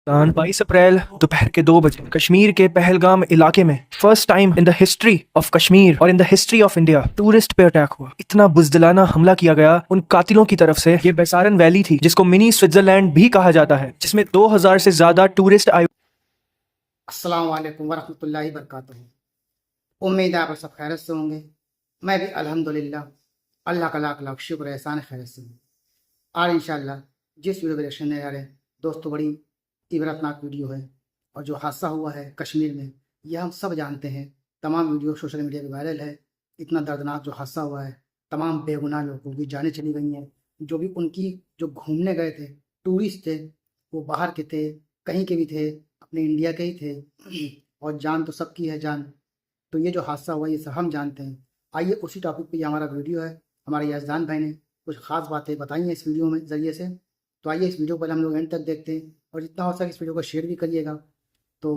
22 अप्रैल दोपहर के 2 बजे कश्मीर के पहलगाम इलाके में first time in the history of Kashmir और in the history of India tourist पे अटैक हुआ। इतना बुजदिलाना हमला किया गया उन कातिलों की तरफ से। ये बेसारन वैली थी जिसको मिनी स्विट्जरलैंड भी कहा जाता है, जिसमें 2000 से ज्यादा टूरिस्ट आए। अस्सलाम वालेकुम वरहमतुल्लाहि वबरकातुहू। उम्मीद है आप सब खैरियत से होंगे। मैं भी अल्हम्दुलिल्लाह अल्लाह का लाख लाख शुक्र एहसान खैरियत से हूँ। आज इंशाअल्लाह जिस वीडियो को रिएक्शन देने जा रहे हैं दोस्तों, बड़ी इबरतनाक वीडियो है। और जो हादसा हुआ है कश्मीर में, यह हम सब जानते हैं। तमाम वीडियो सोशल मीडिया पे वायरल है। इतना दर्दनाक जो हादसा हुआ है, तमाम बेगुनाह लोगों की जानें चली गई हैं। जो भी उनकी जो घूमने गए थे टूरिस्ट थे, वो बाहर के थे, कहीं के भी थे, अपने इंडिया के ही थे। और जान तो सबकी है जान। तो ये जो हादसा हुआ ये सब हम जानते हैं। आइए उसी टॉपिक पे ये हमारा वीडियो है। हमारे याजदान भाई ने कुछ ख़ास बातें बताई हैं इस वीडियो में ज़रिए से। तो आइए इस वीडियो को पहले हम लोग एंड तक देखते हैं, और जितना हो सके इस वीडियो को शेयर भी करिएगा। तो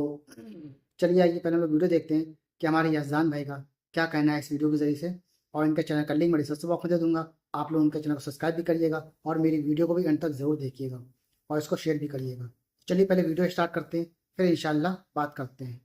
चलिए आइए पहले हम लोग वीडियो देखते हैं कि हमारे याजदान भाई का क्या कहना है इस वीडियो के ज़रिए से। और इनके चैनल का लिंक मैं डिस्क्रिप्शन बॉक्स में दे दूँगा। आप लोग उनके चैनल को सब्सक्राइब भी करिएगा और मेरी वीडियो को भी एंड तक ज़रूर देखिएगा और इसको शेयर भी करिएगा। चलिए पहले वीडियो स्टार्ट करते हैं, फिर इंशाल्लाह बात करते हैं।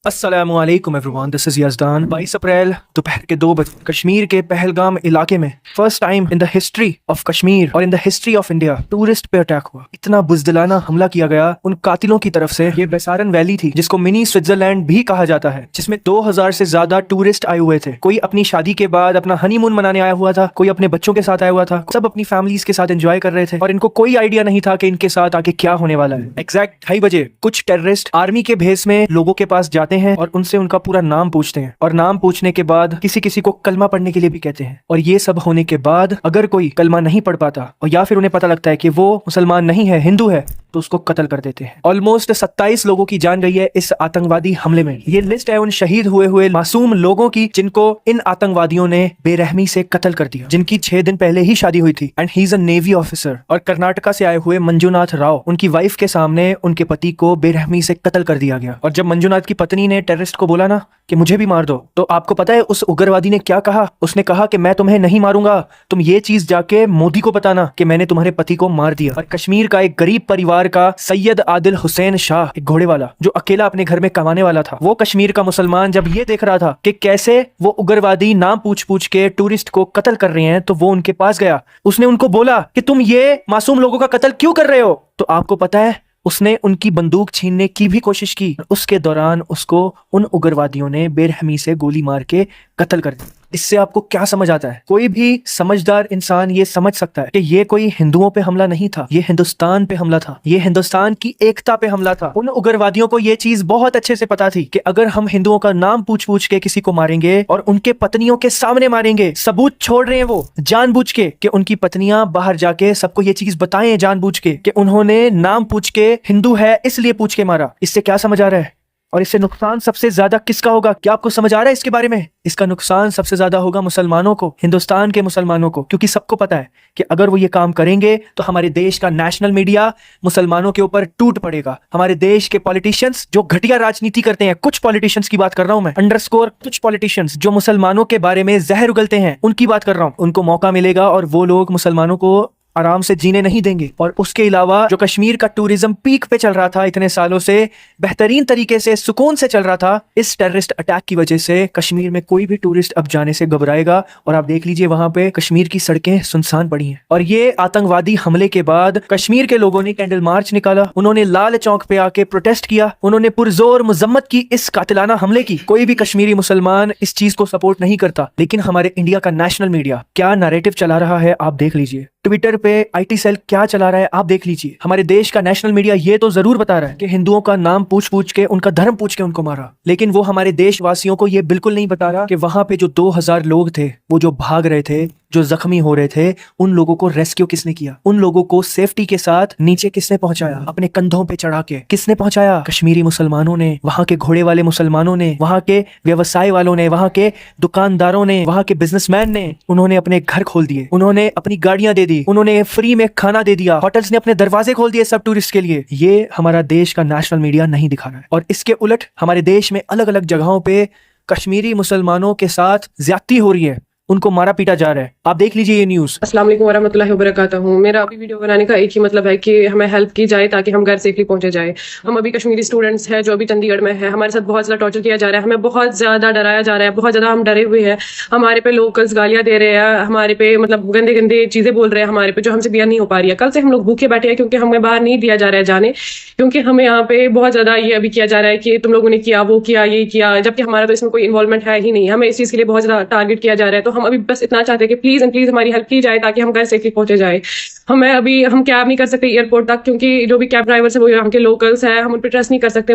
अस्सलामुअलैकुम एवरीवन, दिस इज यज़दान। 22 अप्रैल दोपहर के 2 बजे कश्मीर के पहलगाम इलाके में first time in the history of Kashmir और in the history of India tourist पे अटैक हुआ। इतना बुजदिलाना हमला किया गया उन कातिलों की तरफ से। ये बेसारन वैली थी जिसको मिनी स्विट्जरलैंड भी कहा जाता है, जिसमें 2000 से ज्यादा टूरिस्ट आए हुए थे। कोई अपनी शादी के बाद अपना हनीमून मनाने आया हुआ था, कोई अपने बच्चों के साथ आया हुआ था। सब अपनी फैमिलीज के साथ एंजॉय कर रहे थे और इनको कोई आइडिया नहीं था कि इनके साथ आके क्या होने वाला है। एग्जैक्ट 2:30 बजे कुछ टेररिस्ट आर्मी के भेस में लोगों के पास जाते हैं और उनसे उनका पूरा नाम पूछते हैं, और नाम पूछने के बाद किसी किसी को कलमा पढ़ने के लिए भी कहते हैं। और ये सब होने के बाद अगर कोई कलमा नहीं पढ़ पाता और या फिर उन्हें पता लगता है कि वो मुसलमान नहीं है, हिंदू है, तो उसको कत्ल कर देते हैं। ऑलमोस्ट 27 लोगों की जान गई है इस आतंकवादी हमले में। ये लिस्ट है उन शहीद हुए मासूम लोगों की जिनको इन आतंकवादियों ने बेरहमी से कत्ल कर दिया, जिनकी 6 दिन पहले ही शादी हुई थी। And he is a navy officer. और कर्नाटका से आए हुए मंजूनाथ राव, उनकी वाइफ के सामने उनके पति को बेरहमी से कत्ल कर दिया गया। और जब मंजूनाथ की पत्नी ने टेररिस्ट को बोला ना कि मुझे भी मार दो, तो आपको पता है उस उग्रवादी ने क्या कहा? उसने कहा कि मैं तुम्हें नहीं मारूंगा, तुम ये चीज जाके मोदी को बताना कि मैंने तुम्हारे पति को मार दिया। और कश्मीर का एक गरीब परिवार का सैयद आदिल हुसैन शाह, एक घोड़े वाला जो अकेला अपने घर में कमाने वाला था, वो कश्मीर का मुसलमान जब ये देख रहा था कि कैसे वो उग्रवादी नाम पूछ पूछ के टूरिस्ट को कत्ल कर रहे हैं, तो वो उनके पास गया। उसने उनको बोला कि तुम ये मासूम लोगों का कत्ल क्यों कर रहे हो? तो आपको पता है उसने उनकी बंदूक छीनने की भी कोशिश की। उसके दौरान उसको उन उग्रवादियों ने बेरहमी से गोली मार के कत्ल कर दिया। इससे आपको क्या समझ आता है? कोई भी समझदार इंसान ये समझ सकता है कि ये कोई हिंदुओं पे हमला नहीं था, ये हिंदुस्तान पे हमला था, ये हिंदुस्तान की एकता पे हमला था। उन उग्रवादियों को ये चीज बहुत अच्छे से पता थी कि अगर हम हिंदुओं का नाम पूछ पूछ के किसी को मारेंगे और उनके पत्नियों के सामने मारेंगे, सबूत छोड़ रहे हैं वो जानबूझ के कि उनकी पत्नियां बाहर जाके सबको ये चीज बताएं जानबूझ के कि उन्होंने नाम पूछ के हिंदू है इसलिए पूछ के मारा। इससे क्या समझ आ रहा है? और इससे नुकसान सबसे ज्यादा किसका होगा? क्या आपको समझ आ रहा है इसके बारे में? इसका नुकसान सबसे ज्यादा होगा मुसलमानों को, हिंदुस्तान के मुसलमानों को, क्योंकि सबको पता है कि अगर वो ये काम करेंगे तो हमारे देश का नेशनल मीडिया मुसलमानों के ऊपर टूट पड़ेगा। हमारे देश के पॉलिटिशियंस जो घटिया राजनीति करते हैं, कुछ पॉलिटिशियंस की बात कर रहा हूं मैं, अंडरस्कोर कुछ पॉलिटिशियंस जो मुसलमानों के बारे में जहर उगलते हैं, उनकी बात कर रहा हूं। उनको मौका मिलेगा और वो लोग मुसलमानों को आराम से जीने नहीं देंगे। और उसके अलावा जो कश्मीर का टूरिज्म पीक पे चल रहा था इतने सालों से, बेहतरीन तरीके से सुकून से चल रहा था, इस टेररिस्ट अटैक की वजह से कश्मीर में कोई भी टूरिस्ट अब जाने से घबराएगा। और आप देख लीजिए वहां पे कश्मीर की सड़कें सुनसान पड़ी हैं। और ये आतंकवादी हमले के बाद कश्मीर के लोगों ने कैंडल मार्च निकाला, उन्होंने लाल चौक पे आके प्रोटेस्ट किया, उन्होंने पुरजोर मजम्मत की इस कातिलाना हमले की। कोई भी कश्मीरी मुसलमान इस चीज को सपोर्ट नहीं करता, लेकिन हमारे इंडिया का नेशनल मीडिया क्या नैरेटिव चला रहा है आप देख लीजिए। ट्विटर पे आईटी सेल क्या चला रहा है आप देख लीजिए। हमारे देश का नेशनल मीडिया ये तो जरूर बता रहा है कि हिंदुओं का नाम पूछ पूछ के, उनका धर्म पूछ के उनको मारा, लेकिन वो हमारे देशवासियों को ये बिल्कुल नहीं बता रहा कि वहां पे जो 2000 लोग थे, वो जो भाग रहे थे, जो जख्मी हो रहे थे, उन लोगों को रेस्क्यू किसने किया? उन लोगों को सेफ्टी के साथ नीचे किसने पहुंचाया? अपने कंधों पे चढ़ा के किसने पहुंचाया? कश्मीरी मुसलमानों ने, वहां के घोड़े वाले मुसलमानों ने, वहां के व्यवसाय वालों ने, वहां के दुकानदारों ने, वहां के बिजनेसमैन ने। उन्होंने अपने घर खोल दिए, उन्होंने अपनी गाड़ियां दे दी, उन्होंने फ्री में खाना दे दिया, होटल्स ने अपने दरवाजे खोल दिए सब टूरिस्ट के लिए। ये हमारा देश का नेशनल मीडिया नहीं दिखा रहा है। और इसके उलट हमारे देश में अलग अलग जगहों पे कश्मीरी मुसलमानों के साथ ज्यादती हो रही है। उनको मारा पीटा जा रहा है। आप देख लीजिए ये न्यूज़। अस्सलाम वालेकुम वरहमतुल्लाहि वबरकातुहू। मेरा अभी वीडियो बनाने का एक ही मतलब है कि हमें हेल्प की जाए ताकि हम घर सेफली पहुंचे जाए। हम अभी कश्मीरी स्टूडेंट्स हैं जो अभी चंडीगढ़ में है, हमारे साथ बहुत ज़्यादा टॉर्चर किया जा रहा है, हमें बहुत ज़्यादा डराया जा रहा है, बहुत ज़्यादा हम डरे हुए हैं। हमारे पे लोकल्स गालियाँ दे रहे हैं, हमारे पे मतलब गंदे गंदे चीज़ें बोल रहे हैं हमारे पे, जो हमसे बियर नहीं हो पा रही है। कल से हम लोग भूखे बैठे हैं क्योंकि हमें बाहर नहीं दिया जा रहा है जाने, क्योंकि हमें यहाँ पे बहुत ज़्यादा ये अभी किया जा रहा है कि तुम लोगों ने किया, वो किया, ये किया, जबकि हमारा तो इसमें कोई इन्वॉल्वमेंट है ही नहीं। हमें इस चीज़ के लिए बहुत ज़्यादा टारगेट किया जा रहा है। तो हम अभी बस इतना चाहते हैं कि प्लीज़ एंड प्लीज़ हमारी हेल्प की जाए ताकि हम घर सेफली पहुंचे जाए। हम कैब नहीं कर सकते एयरपोर्ट तक, क्योंकि जो भी कैब ड्राइवर्स है वो यहाँ के लोकल्स हैं, हम उन पर ट्रस्ट नहीं कर सकते।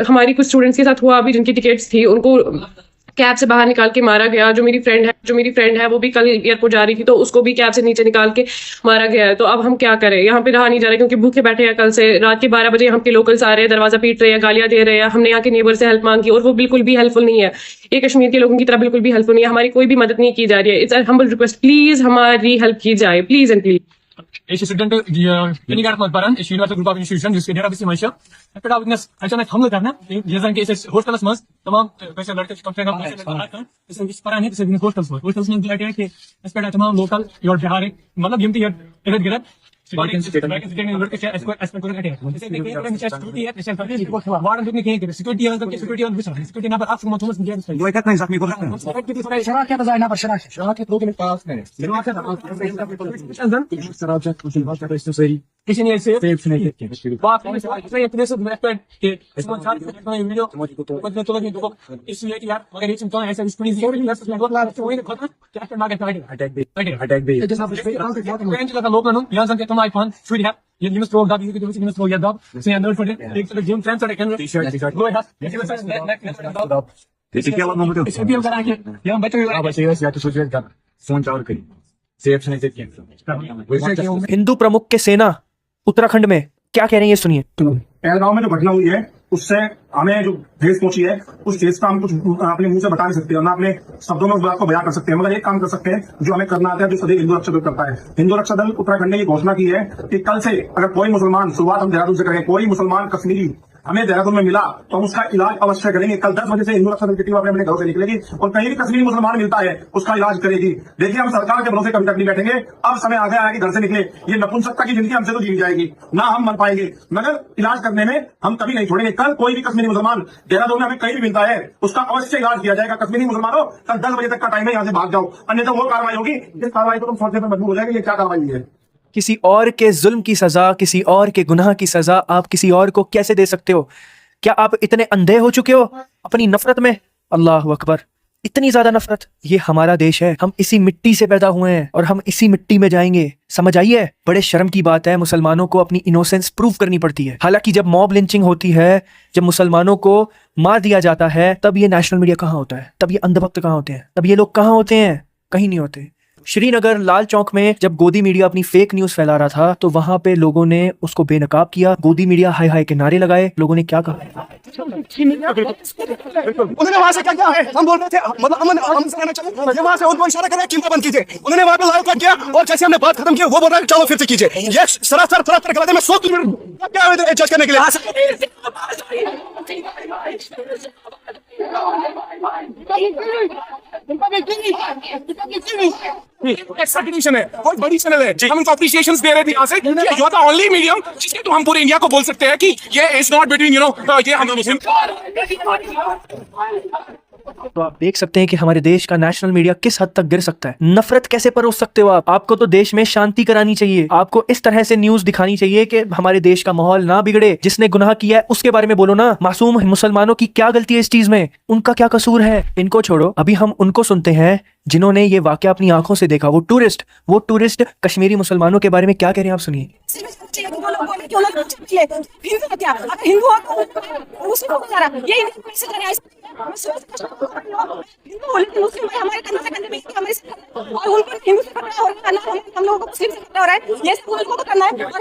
हमारी कुछ स्टूडेंट्स के साथ हुआ अभी, जिनकी टिकट्स थी, उनको कैब से बाहर निकाल के मारा गया। जो मेरी फ्रेंड है वो भी कल एयरपोर्ट जा रही थी, तो उसको भी कैब से नीचे निकाल के मारा गया है। तो अब हम क्या करें? यहाँ पे रहा नहीं जा रहा क्योंकि भूखे बैठे हैं। कल से रात के 12 बजे यहाँ के लोकल्स आ रहे हैं, दरवाजा पीट रहे हैं, गालियां दे रहे हैं। हमने यहाँ के नेबर से हेल्प मांगी और वो बिल्कुल भी हेल्पफुल नहीं है। ये कश्मीर के लोगों की तरह बिल्कुल भी हेल्पफुल नहीं है, हमारी कोई भी मदद नहीं की जा रही है। It's a humble request, please हमारी हेल्प की जाए, please and please. Ich studente die Kindergarten mit Baran, ich university group of institution जिसके डेरा बेसी मायशा पेड़ा विटनेस अचानक हमला करना जैसा कि इस हॉस्टल्स में तमाम वैसे लड़के कम से कम इसमें इस पर आने से भी हॉस्टल्स में दिया गया कि इस पेड़ा तमाम लोकल और बिहारी मतलब यमती है इधर गिरद Je nimmst du da, wie du nimmst du ja da. Sen jag nöjd för det. Det är Jim Trent och det t-shirt. Gå här. Esse aqui ela não mudou. Esse aqui é o cara aqui. Já vai ter. Vai chegar já तो सोच कर phone चालू करी safe नहीं safe Hindu प्रमुख के सेना उत्तराखंड में क्या कह रही है, सुनिए। पहलगांव में जो घटना हुई है उससे हमें जो ठेस पहुंची है उस ठेस का हम कुछ अपने मुंह से बता नहीं सकते और ना अपने शब्दों में उस बात को बयां कर सकते हैं, मगर एक काम कर सकते हैं जो हमें करना आता है, जो सदैव हिंदू रक्षा दल करता है। हिंदू रक्षा दल उत्तराखंड ने ये घोषणा की है कि कल से अगर कोई मुसलमान, शुरुआत हम देहरादून से करें, कोई मुसलमान कश्मीरी हमें देहरादून में मिला तो हम उसका इलाज अवश्य करेंगे। कल 10 बजे से हिंदू रक्षा दल की टीम अपने घरों से निकलेगी और कहीं भी कश्मीरी मुसलमान मिलता है उसका इलाज करेगी। देखिए, हम सरकार के भरोसे कभी तक नहीं बैठेंगे। अब समय आ गया है कि घर से निकले। ये नपुंसकता की जिंदगी हमसे तो जी जाएगी ना, हम मर पाएंगे, मगर इलाज करने में हम कभी नहीं छोड़ेंगे। कल कोई भी कश्मीरी मुसलमान देहरादून में हमें कहीं भी मिलता है उसका अवश्य इलाज किया जाएगा। कश्मीरी मुसलमानों, कल 10 बजे तक का टाइम है, यहाँ से भाग जाओ, अन्यथा वो कार्रवाई होगी जिस कार्रवाई को तुम सोचने पर मजबूर हो जाएंगे। ये क्या कार्रवाई है? किसी और के जुल्म की सजा, किसी और के गुनाह की सजा आप किसी और को कैसे दे सकते हो? क्या आप इतने अंधे हो चुके हो अपनी नफरत में? अल्लाह अकबर, इतनी ज्यादा नफरत। ये हमारा देश है, हम इसी मिट्टी से पैदा हुए हैं और हम इसी मिट्टी में जाएंगे। समझ आइए, बड़े शर्म की बात है, मुसलमानों को अपनी इनोसेंस प्रूव करनी पड़ती है। हालांकि जब मॉब लिंचिंग होती है, जब मुसलमानों को मार दिया जाता है, तब ये नेशनल मीडिया कहाँ होता है? तब ये अंधभक्त कहाँ होते हैं? तब ये लोग कहाँ होते हैं? कहीं नहीं होते। श्रीनगर लाल चौक में जब गोदी मीडिया अपनी फेक न्यूज फैला रहा था तो वहां पे लोगों ने उसको बेनकाब किया, गोदी मीडिया हाय हाय के नारे लगाए। लोगों ने क्या कहा? उन्होंने वहां से क्या है, हम बोल रहे थे मतलब हम से कहना चाहिए, ये वहां से उनको इशारा कर रहे हैं कैमरा बंद कीजिए। उन्होंने वहां पे लाइव कट किया और जैसे हमने बात खत्म की वो बोल रहा है चलो फिर से कीजिए। ये सरासर गलत है। मैं 100 किलोमीटर क्या है जज करने के लिए एक्सपेक्टेशन है। बहुत बड़ी चैनल है, हम इनको अप्रिशिएशंस दे रहे थे यहाँ से। You are the only medium जिसके तो हम पूरे इंडिया को बोल सकते हैं कि ये इज नॉट बिटवीन ये हम मुस्लिम। तो आप देख सकते हैं कि हमारे देश का नेशनल मीडिया किस हद तक गिर सकता है। नफरत कैसे परोस सकते हो आप? आपको तो देश में शांति करानी चाहिए, आपको इस तरह से न्यूज दिखानी चाहिए कि हमारे देश का माहौल ना बिगड़े। जिसने गुनाह किया है उसके बारे में बोलो ना। मासूम मुसलमानों की क्या गलती है इस चीज में? उनका क्या कसूर है? इनको छोड़ो, अभी हम उनको सुनते हैं जिन्होंने ये वाकया अपनी आंखों से देखा। वो टूरिस्ट कश्मीरी मुसलमानों के बारे में क्या कह रहे हैं, आप सुनिए।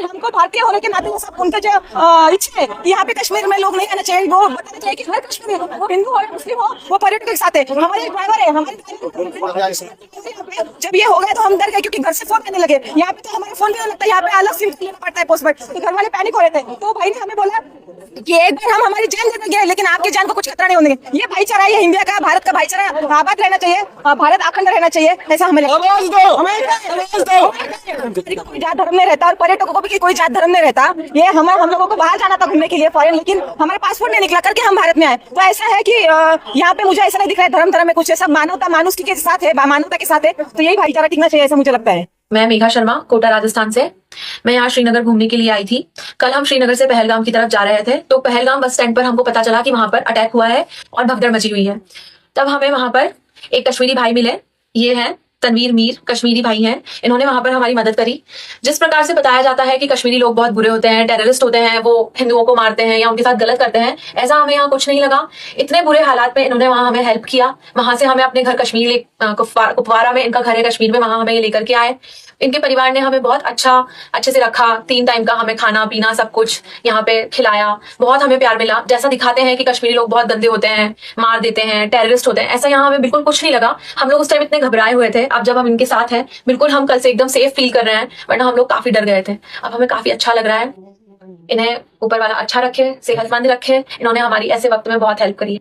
हमको भारतीय होने के नाते उनका जो इच्छा है यहाँ पे कश्मीर में लोग नहीं आना चाहिए, वो बताना चाहिए कि हर कश्मीरी वो हिंदू हो मुस्लिम हो वो पर्यटक के साथ है। हमारे ड्राइवर है, हमारे जब ये हो गया तो हम डर गए क्योंकि घर से फोन करने लगे। यहाँ पे तो हमारा फोन भी लगता है, यहाँ पे अलग सिम लेना पड़ता है पोस्ट पर। घर वाले पैनिक हो रहे थे, तो भाई ने हमें बोला कि एक बार हम हमारी जान दे देंगे लेकिन आपकी जान को कुछ खतरा नहीं होने। ये ये भाईचारा, ये इंडिया का, भारत का भाईचारा आबाद रहना चाहिए, भारत अखंड रहना चाहिए, ऐसा हमें लगता है। कोई जात धर्म नहीं रहता और पर्यटकों को भी कोई जात धर्म नहीं रहता। ये हम लोगों को बाहर जाना था घूमने के लिए फॉरेन, लेकिन हमारे पासपोर्ट नहीं निकला करके हम भारत में आए। तो ऐसा है कि यहाँ पे मुझे ऐसा नहीं दिख रहा है धर्म में कुछ, सब मानवता मानुष के साथ है, मानवता के साथ है। तो यही भाईचारा टिकना चाहिए, ऐसा मुझे लगता है। मैं मेघा शर्मा, कोटा राजस्थान से। मैं यहाँ श्रीनगर घूमने के लिए आई थी। कल हम श्रीनगर से पहलगाम की तरफ जा रहे थे, तो पहलगाम बस स्टैंड पर हमको पता चला कि वहां पर अटैक हुआ है और भगदड़ मची हुई है। तब हमें वहां पर एक कश्मीरी भाई मिले, ये हैं तनवीर मीर, कश्मीरी भाई हैं। इन्होंने वहां पर हमारी मदद करी। जिस प्रकार से बताया जाता है कि कश्मीरी लोग बहुत बुरे होते हैं, टेररिस्ट होते हैं, वो हिंदुओं को मारते हैं या उनके साथ गलत करते हैं, ऐसा हमें यहाँ कुछ नहीं लगा। इतने बुरे हालात में इन्होंने वहां हमें हेल्प किया। वहां से हमें अपने घर कश्मीर कुपवारा में इनका घर है कश्मीर में, वहां हमें ये लेकर के आए। इनके परिवार ने हमें बहुत अच्छे से रखा। 3 टाइम का हमें खाना पीना सब कुछ यहाँ पे खिलाया। बहुत हमें प्यार मिला। जैसा दिखाते हैं कि कश्मीरी लोग बहुत गंदे होते हैं, मार देते हैं, टेररिस्ट होते हैं, ऐसा यहाँ हमें बिल्कुल कुछ नहीं लगा। हम लोग उस टाइम इतने घबराए हुए थे। अब जब हम इनके साथ हैं, बिल्कुल हम कल से एकदम सेफ फील कर रहे हैं, वरना हम लोग काफी डर गए थे। अब हमें काफी अच्छा लग रहा है। इन्हें ऊपर वाला अच्छा रखे, सेहतमंद रखे। इन्होंने हमारी ऐसे वक्त में बहुत हेल्प करी।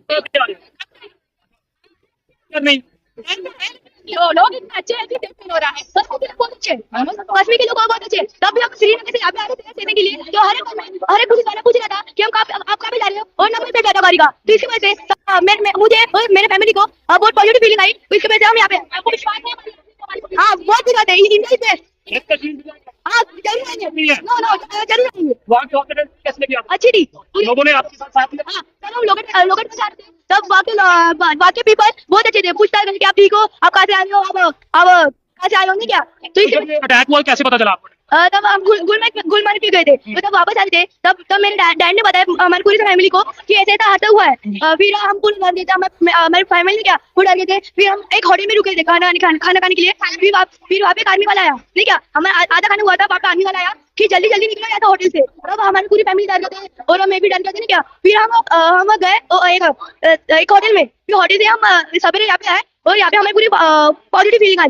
लोग इतना अच्छे हैं कि फील हो रहा है। बहुत अच्छे कश्मीर के लोग बहुत अच्छे। तब भी हम श्रीनगर से यहाँ पे आ रहे थे देने के लिए, तो हर एक पुलिस वाला पूछ रहा था कि आप कहाँ पे जा रहे हो और नंबर प्लेट लगा गाड़ी का। तो इसकी वजह से मुझे और मेरे फैमिली को बहुत पॉजिटिव फीलिंग आई। तो इसकी वजह से हम यहाँ पे, आपको विश्वास नहीं? हाँ, बहुत दिक्कत है इंडिया में। हाँ जरूर आएंगे, जरूर आएंगे। वहाँ की हॉस्पिटल कैसे किया? अच्छी थी, लोगों ने आपके साथ दिया? हाँ, तब हम लोग में जा रहे थे, तब बाकी पीपल बहुत अच्छे थे। पूछता है कि आप ठीक हो, आप कहाँ से आए हो, अब कहाँ से आए होंगे क्या? तो इसलिए अटैक हुआ कैसे पता चला आपको? तब हम गुलमर्ग भी गए थे, तो तब वापस आए थे। तब मेरे डैड ने बताया हमारी पूरी फैमिली को कि ऐसे ऐसा हादसा हुआ है। फिर हम पूरे डर गए थे, हमारी फैमिली क्या पूरे डर गए थे। फिर हम एक होटल में रुके थे खाना खाने के लिए। फिर वहाँ पे एक आर्मी वाला आया, नहीं क्या, हमारा आधा खाना हुआ था, वहाँ पे आर्मी वाला आया कि जल्दी निकलो यहाँ होटल से। तब हमारी पूरी फैमिली डर गए थे और मैं भी डर गए थे, नहीं क्या। फिर हम गए एक होटल में। फिर होटल से हम सवेरे यहाँ पे आए और यहाँ पे हमें पूरी पॉजिटिव फीलिंग आई।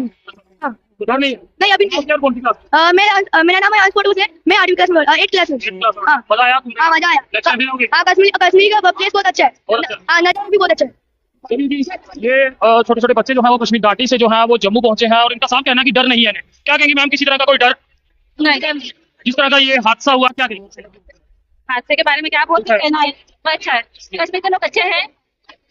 नहीं अभी नहीं। मेरा नाम है अंश है। मैं 8वीं क्लास में 8 क्लास में। हाँ मजा आया। हाँ कश्मीर का प्लेस बहुत अच्छा है। नजारा भी बहुत अच्छा है। ये छोटे छोटे बच्चे जो है वो कश्मीर घाटी से जो है वो जम्मू पहुंचे हैं और इनका साफ कहना है कि डर नहीं है। क्या कहेंगे मैम, किसी तरह का कोई डर नहीं? जिस तरह का ये हादसा हुआ, क्या कहेंगे हादसे के बारे में? क्या बहुत कहना है, अच्छा है। कश्मीर के लोग अच्छे हैं,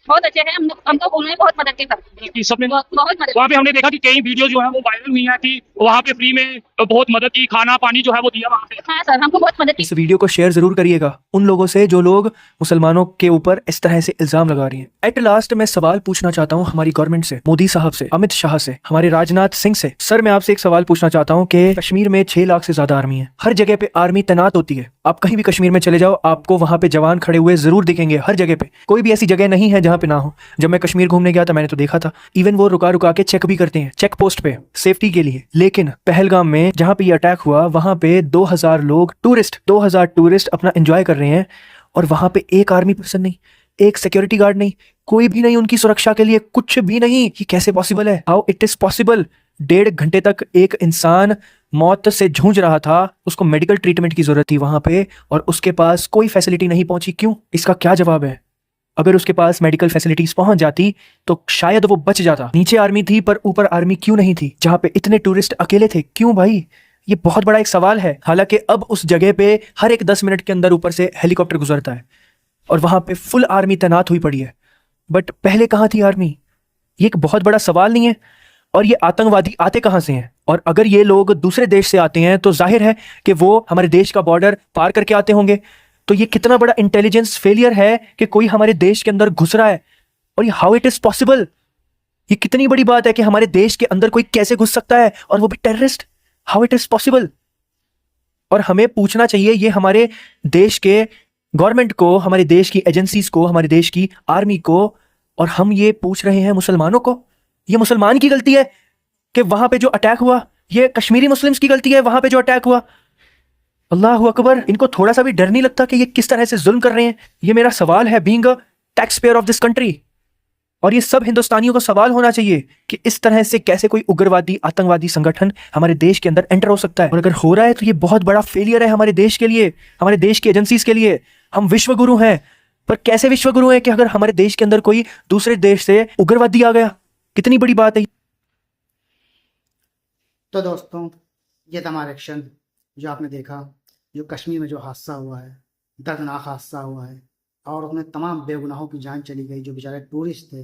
बहुत अच्छे हैं। हमको उन्होंने बहुत मदद की सर, सबने बहुत मदद। वहाँ पे हमने देखा कि कई वीडियो जो है वो वायरल हुई है कि वहाँ पे फ्री में बहुत मदद की, खाना पानी जो है वो दिया वहाँ पे। हाँ सर, हमको बहुत मदद की। इस वीडियो को शेयर जरूर करिएगा उन लोगों से जो लोग मुसलमानों के ऊपर इस तरह से इल्जाम लगा रही हैं। एट लास्ट मैं सवाल पूछना चाहता हूँ हमारी गवर्नमेंट से, मोदी साहब से, अमित शाह से, हमारे राजनाथ सिंह से। सर मैं आपसे एक सवाल पूछना चाहता हूँ कि कश्मीर में 6 लाख से ज्यादा आर्मी है, हर जगह पे आर्मी तैनात होती है। आप कहीं भी कश्मीर में चले जाओ, आपको वहां पे जवान खड़े हुए जरूर दिखेंगे हर जगह पे। कोई भी ऐसी जगह नहीं है जहाँ पे ना हो। जब मैं कश्मीर घूमने गया था मैंने तो देखा था, इवन वो रुका के चेक भी करते हैं चेक पोस्ट पे सेफ्टी के लिए। लेकिन पहलगाम में जहाँ पे ये अटैक हुआ वहां पे 2000 लोग टूरिस्ट अपना एंजॉय कर रहे हैं और वहां पे एक आर्मी पर्सन नहीं, एक सिक्योरिटी गार्ड नहीं, कोई भी नहीं उनकी सुरक्षा के लिए, कुछ भी नहीं। ये कैसे पॉसिबल है? How it is possible? 1.5 घंटे तक एक इंसान मौत से जूझ रहा था, उसको मेडिकल ट्रीटमेंट की जरूरत थी वहां पे और उसके पास कोई फैसिलिटी नहीं पहुंची। क्यों? इसका क्या जवाब है? अगर उसके पास मेडिकल फैसिलिटीज पहुंच जाती तो शायद वो बच जाता। नीचे आर्मी थी पर ऊपर आर्मी क्यों नहीं थी? जहां पे इतने टूरिस्ट अकेले थे, क्यों भाई? ये बहुत बड़ा एक सवाल है। हालांकि अब उस जगह पे हर एक 10 मिनट के अंदर ऊपर से हेलीकॉप्टर गुजरता है और वहां पे फुल आर्मी तैनात हुई पड़ी है। बट पहले कहां थी आर्मी? ये एक बहुत बड़ा सवाल नहीं है? और ये आतंकवादी आते कहां से हैं? और अगर ये लोग दूसरे देश से आते हैं तो जाहिर है कि वो हमारे देश का बॉर्डर पार करके आते होंगे। तो ये कितना बड़ा इंटेलिजेंस फेलियर है कि कोई हमारे देश के अंदर घुस रहा है। और ये हाउ इट इज पॉसिबल? ये कितनी बड़ी बात है कि हमारे देश के अंदर कोई कैसे घुस सकता है और वो भी terrorist. How it is possible? और हमें पूछना चाहिए ये हमारे देश के गवर्नमेंट को, हमारे देश की एजेंसीज को, हमारे देश की आर्मी को, और हम ये पूछ रहे हैं मुसलमानों को। ये मुसलमान की गलती है कि वहां पे जो अटैक हुआ, ये कश्मीरी मुस्लिम्स की गलती है वहां पे जो अटैक हुआ। अल्लाह अकबर, इनको थोड़ा सा भी डर नहीं लगता कि ये किस तरह से जुल्म कर रहे हैं? ये मेरा सवाल है being a tax payer of this country. और ये सब हिंदुस्तानियों को सवाल होना चाहिए कि इस तरह से कैसे कोई उग्रवादी आतंकवादी संगठन हमारे देश के अंदर एंटर हो सकता है। और अगर हो रहा है तो ये बहुत बड़ा फेलियर है हमारे देश के लिए, हमारे देश की एजेंसीज के लिए। हम विश्व गुरु हैं, पर कैसे विश्वगुरु है कि अगर हमारे देश के अंदर कोई दूसरे देश से उग्रवादी आ गया, कितनी बड़ी बात है। तो दोस्तों, ये था हमारा एक्शन जो आपने देखा, जो कश्मीर में जो हादसा हुआ है, दर्दनाक हादसा हुआ है, और उसमें तमाम बेगुनाहों की जान चली गई। जो बेचारे टूरिस्ट थे,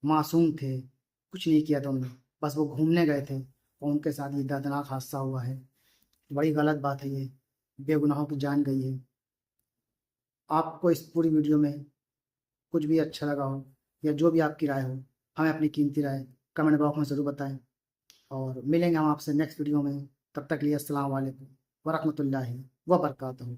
मासूम थे, कुछ नहीं किया था उन्होंने, बस वो घूमने गए थे और उनके साथ ये दर्दनाक हादसा हुआ है। बड़ी गलत बात है ये, बेगुनाहों की जान गई है। आपको इस पूरी वीडियो में कुछ भी अच्छा लगा हो या जो भी आपकी राय हो, हमें अपनी कीमती राय कमेंट बॉक्स में ज़रूर बताएं, और मिलेंगे हम आपसे नेक्स्ट वीडियो में। तब तक के लिए अस्सलाम वालेकुम वरहमतुल्लाहि वबरकातुहू।